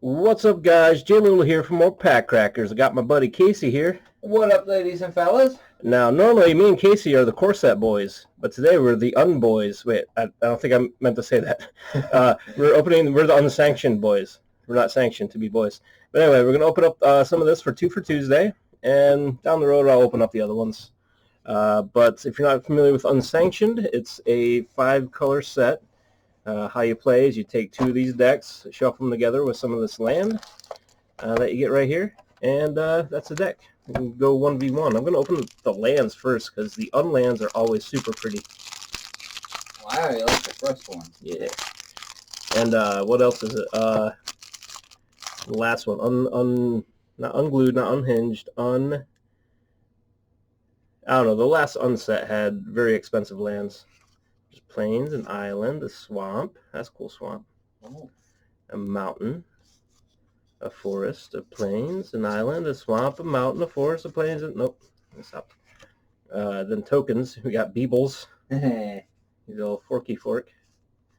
What's up, guys? Jay Little here from more PackCrackers. I got my buddy Casey here. What up, ladies and fellas? Now, normally me and Casey are the Corset boys, but today we're the Unboys. Wait, I don't think I meant to say that. We're the Unsanctioned boys. We're not sanctioned to be boys. But anyway, we're going to open up some of this for 2 for Tuesday, and down the road I'll open up the other ones. But if you're not familiar with Unsanctioned, it's a 5-color set. How you play is you take 2 of these decks, shuffle them together with some of this land that you get right here, and that's a deck. You can go 1v1. I'm going to open the lands first because the unlands are always super pretty. Wow, you like the first one. Yeah. And what else is it? The last one. Not unglued, not unhinged. I don't know. The last unset had very expensive lands. There's plains, an island, a swamp. That's a cool swamp. Oh. A mountain. A forest, a plains, an island, a swamp, a mountain, a forest, a plains, nope, I stopped. Then tokens, we got Beebles. These little forky fork.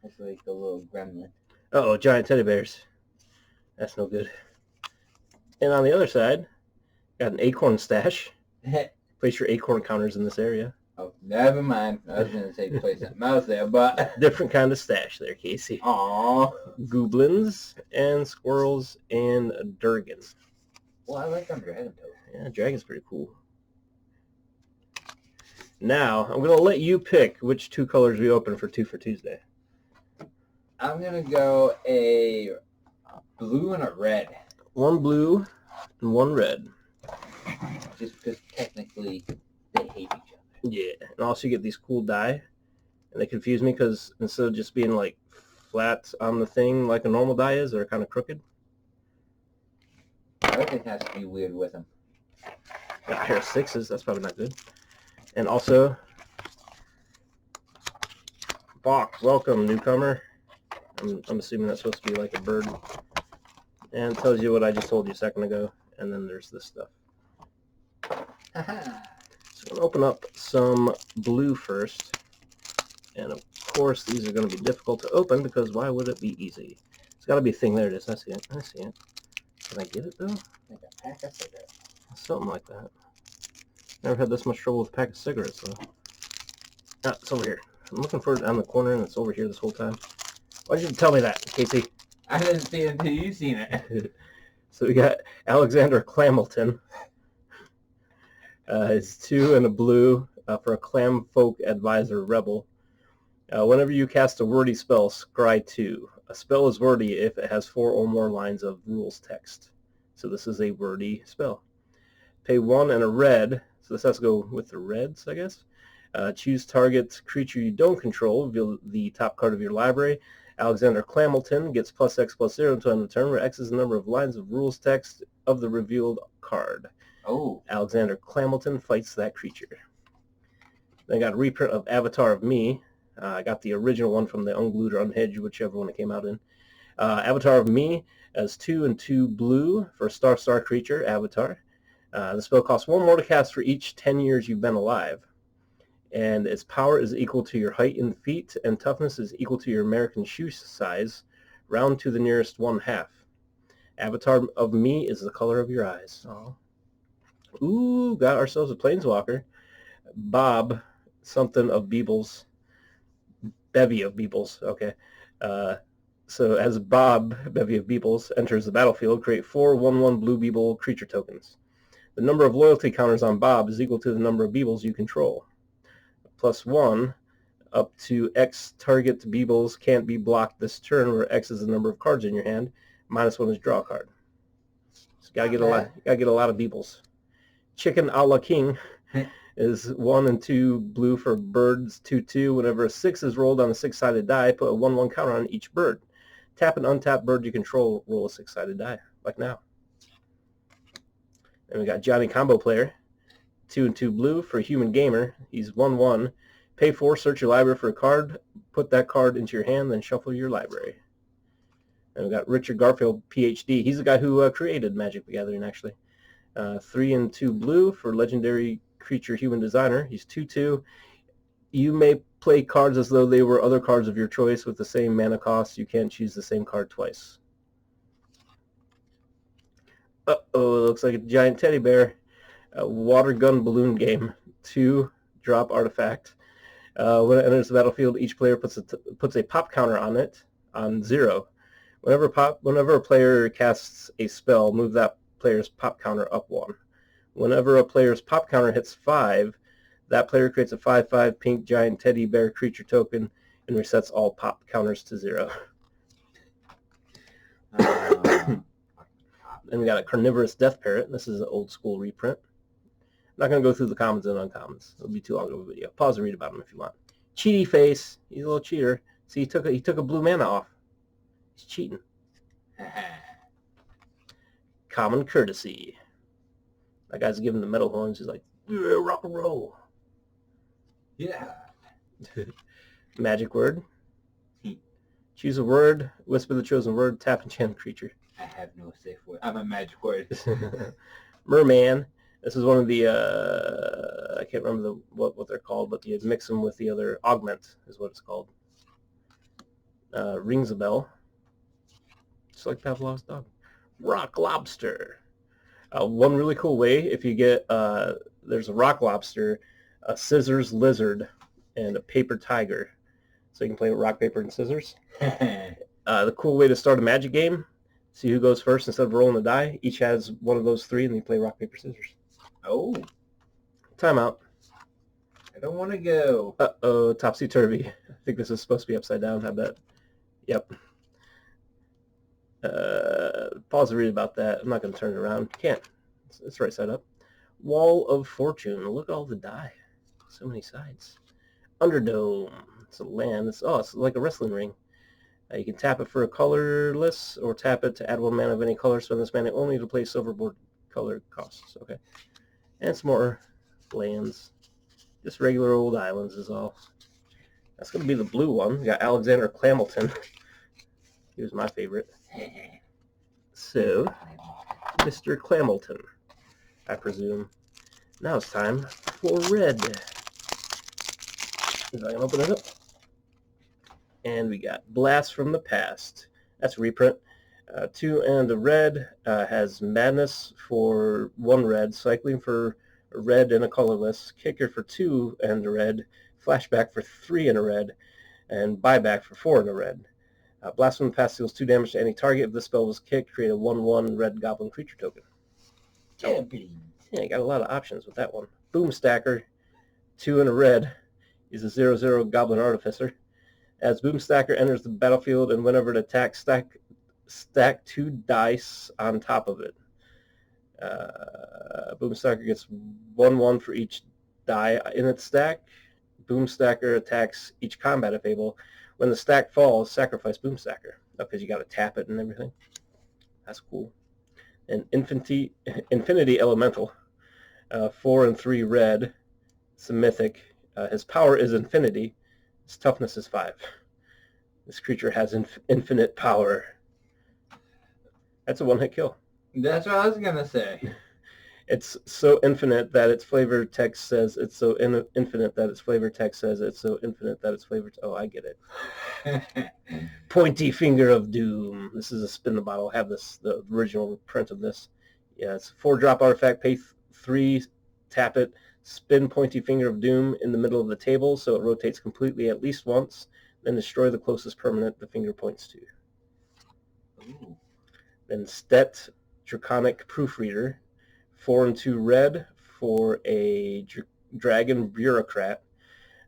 That's like a little gremlin. Uh-oh, giant teddy bears. That's no good. And on the other side, got an acorn stash. Place your acorn counters in this area. Oh, never mind. I was going to say place that mouse there, but... Different kind of stash there, Casey. Aww. Goblins and squirrels and a Durgan. Well, I like them dragon toes. Yeah, dragon's pretty cool. Now, I'm going to let you pick which 2 colors we open for 2 for Tuesday. I'm going to go a blue and a red. 1 blue and 1 red. Just because technically they hate each other. Yeah, and also you get these cool die, and they confuse me because instead of just being like flat on the thing like a normal die is, they're kind of crooked. Everything has to be weird with them. Got a pair of 6s, that's probably not good. And also, Bach, welcome newcomer. I'm assuming that's supposed to be like a bird. And it tells you what I just told you a second ago, and then there's this stuff. Haha. So I'm going to open up some blue first. And of course, these are going to be difficult to open because why would it be easy? It's got to be a thing. There it is. I see it. I see it. Can I get it, though? Like a pack of cigarettes. Something like that. Never had this much trouble with a pack of cigarettes, though. Ah, it's over here. I'm looking for it on the corner, and it's over here this whole time. Why did you tell me that, Casey? I didn't see it until you seen it. So we got Alexander Clamilton. It's 2 and a blue for a Clam Folk Advisor Rebel. Whenever you cast a wordy spell, scry 2. A spell is wordy if it has 4 or more lines of rules text. So this is a wordy spell. Pay 1 and a red. So this has to go with the reds, I guess. Choose target creature you don't control. Reveal the top card of your library. Alexander Clamilton gets +X/+0 until end of turn, where X is the number of lines of rules text of the revealed card. Oh. Alexander Clamilton fights that creature. Then I got a reprint of Avatar of Me. I got the original one from the Unglued or Unhinged, whichever one it came out in. Avatar of Me as 2 and 2 blue for a star creature, Avatar. The spell costs 1 more to cast for each 10 years you've been alive. And its power is equal to your height in feet, and toughness is equal to your American shoe size, round to the nearest 1/2. Avatar of Me is the color of your eyes. Oh. Ooh, got ourselves a Planeswalker. Bob, something of Beebles. Bevy of Beebles, okay. So as Bob, Bevy of Beebles, enters the battlefield, create 4 1/1 blue Beeble creature tokens. The number of loyalty counters on Bob is equal to the number of Beebles you control. +1 up to X target Beebles can't be blocked this turn, where X is the number of cards in your hand. -1 is draw a card. So gotta get a lot of Beebles. Chicken a la King is 1 and 2 blue for birds, 2/2. Whenever a 6 is rolled on a 6-sided die, put a 1/1 counter on each bird. Tap an untapped bird you control, roll a 6-sided die, like now. And we got Johnny Combo Player, 2 and 2 blue for a human gamer. He's 1/1. Pay 4, search your library for a card, put that card into your hand, then shuffle your library. And we got Richard Garfield, PhD. He's the guy who created Magic the Gathering, actually. 3 and 2 blue for legendary creature human designer. He's 2/2. You may play cards as though they were other cards of your choice with the same mana cost. You can't choose the same card twice. Uh-oh, it looks like a giant teddy bear. A water gun balloon game. 2 drop artifact. When it enters the battlefield, each player puts a pop counter on it on 0. Whenever a player casts a spell, move that player's pop counter up 1. Whenever a player's pop counter hits 5, that player creates a 5/5 pink giant teddy bear creature token and resets all pop counters to 0. Then we got a carnivorous death parrot. This is an old school reprint. I'm not going to go through the commons and uncommons. It'll be too long of a video. Pause and read about him if you want. Cheaty face. He's a little cheater. See, he took a blue mana off. He's cheating. Common courtesy. That guy's giving the metal horns. He's like, yeah, rock and roll. Yeah. Magic word. Choose a word. Whisper the chosen word. Tap enchant creature. I have no safe word. I'm a magic word. Merman. This is one of the, I can't remember what they're called, but you mix them with the other. Augment is what it's called. Rings a bell. Just like Pavlov's dog. Rock lobster. One really cool way, if you get, there's a rock lobster, a scissors lizard, and a paper tiger. So you can play with rock, paper, and scissors. The cool way to start a magic game, see who goes first instead of rolling the die. Each has one of those 3, and you play rock, paper, scissors. Oh. Timeout. I don't want to go. Uh-oh, topsy-turvy. I think this is supposed to be upside down, I bet. Yep. Pause to read about that. I'm not going to turn it around. Can't. It's right side up. Wall of Fortune. Look at all the die. So many sides. Underdome. It's a land. It's like a wrestling ring. You can tap it for a colorless, or tap it to add 1 mana of any color. Spend this mana only to play silverboard color costs. Okay. And some more lands. Just regular old islands is all. That's going to be the blue one. We got Alexander Clamilton. He was my favorite. So, Mr. Clamilton, I presume. Now it's time for red. If I can open it up. And we got Blast from the Past. That's a reprint. 2 and a red. Has Madness for 1 red. Cycling for a red and a colorless. Kicker for 2 and a red. Flashback for 3 and a red. And Buyback for 4 and a red. Blast from the Past deals 2 damage to any target. If the spell was kicked, create a 1/1 red goblin creature token. Champion. Yeah, you got a lot of options with that one. Boomstacker, 2 and a red. He's a 0/0 goblin artificer. As Boomstacker enters the battlefield, and whenever it attacks, stack 2 dice on top of it. Boomstacker gets 1/1 for each die in its stack. Boomstacker attacks each combat if able. When the stack falls, sacrifice Boomstacker. Because you got to tap it and everything. That's cool. And Infinity Elemental. 4 and 3 red. It's a mythic. His power is infinity. His toughness is 5. This creature has infinite power. That's a 1-hit kill. That's what I was going to say. It's so infinite that its flavor text says it's so infinite that its flavor text says it's so infinite that its flavor... Oh, I get it. Pointy Finger of Doom. This is a spin the bottle. I have the original print of this. Yeah, it's a 4-drop artifact. Pay 3, tap it, spin Pointy Finger of Doom in the middle of the table so it rotates completely at least once, then destroy the closest permanent the finger points to. Ooh. Then Stet Draconic Proofreader. 4 and 2 red for a dragon bureaucrat.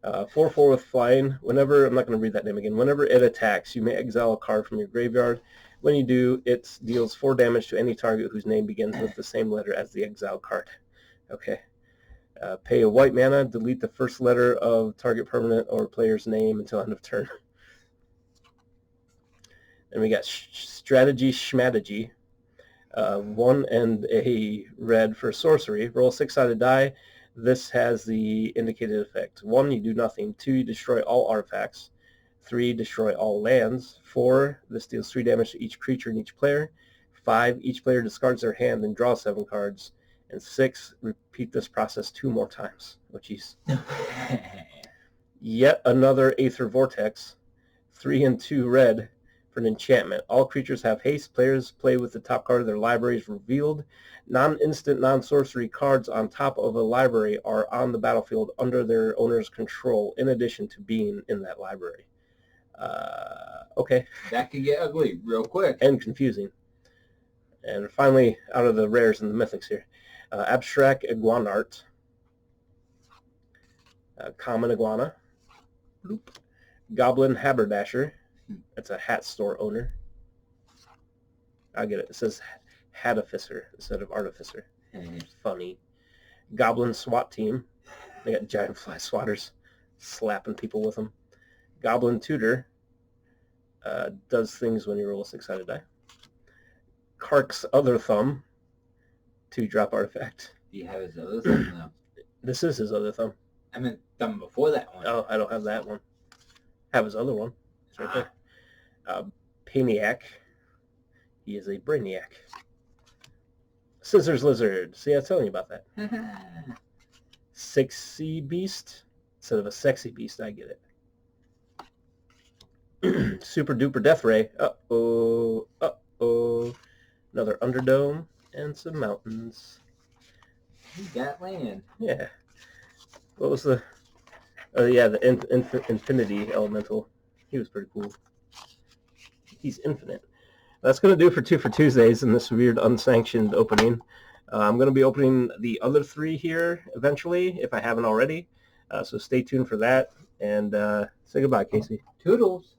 4/4 with flying. Whenever, I'm not going to read that name again. Whenever it attacks, you may exile a card from your graveyard. When you do, it deals 4 damage to any target whose name begins with the same letter as the exile card. Okay. Pay a white mana. Delete the first letter of target permanent or player's name until end of turn. And we got Strategy Schmategy. 1 and a red for sorcery. Roll a 6-sided die. This has the indicated effect. 1, you do nothing. 2, you destroy all artifacts. 3, destroy all lands. 4, this deals 3 damage to each creature and each player. 5, each player discards their hand and draws 7 cards. And 6, repeat this process 2 more times. Oh, jeez. Yet another Aether Vortex. 3 and 2 red For an enchantment, all creatures have haste. Players play with the top card of their libraries revealed. Non-instant, non-sorcery cards on top of a library are on the battlefield under their owner's control, in addition to being in that library. Okay. That could get ugly real quick. And confusing. And finally, out of the rares and the mythics here, Abstract Iguanart, Common Iguana, bloop. Goblin Haberdasher. That's a hat store owner. I get it. It says Hatificer instead of Artificer. Funny. Goblin SWAT team. They got giant fly swatters slapping people with them. Goblin Tutor does things when you roll a 6-sided die. Kark's Other Thumb, 2-drop artifact. Do you have his other thumb now? This is his other thumb. I meant thumb before that one. Oh, I don't have that one. I have his other one. It's right there. Paniac. He is a brainiac. Scissors Lizard. See, I was telling you about that. Sexy Beast. Instead of a sexy beast, I get it. Super Duper Death Ray. Uh-oh. Uh-oh. Another Underdome and some mountains. He got land. Yeah. What was the... Oh, yeah, the Infinity Elemental. He was pretty cool. He's infinite. That's going to do for 2 for Tuesdays in this weird unsanctioned opening. I'm going to be opening the other 3 here eventually, if I haven't already. So stay tuned for that. And say goodbye, Casey. Toodles.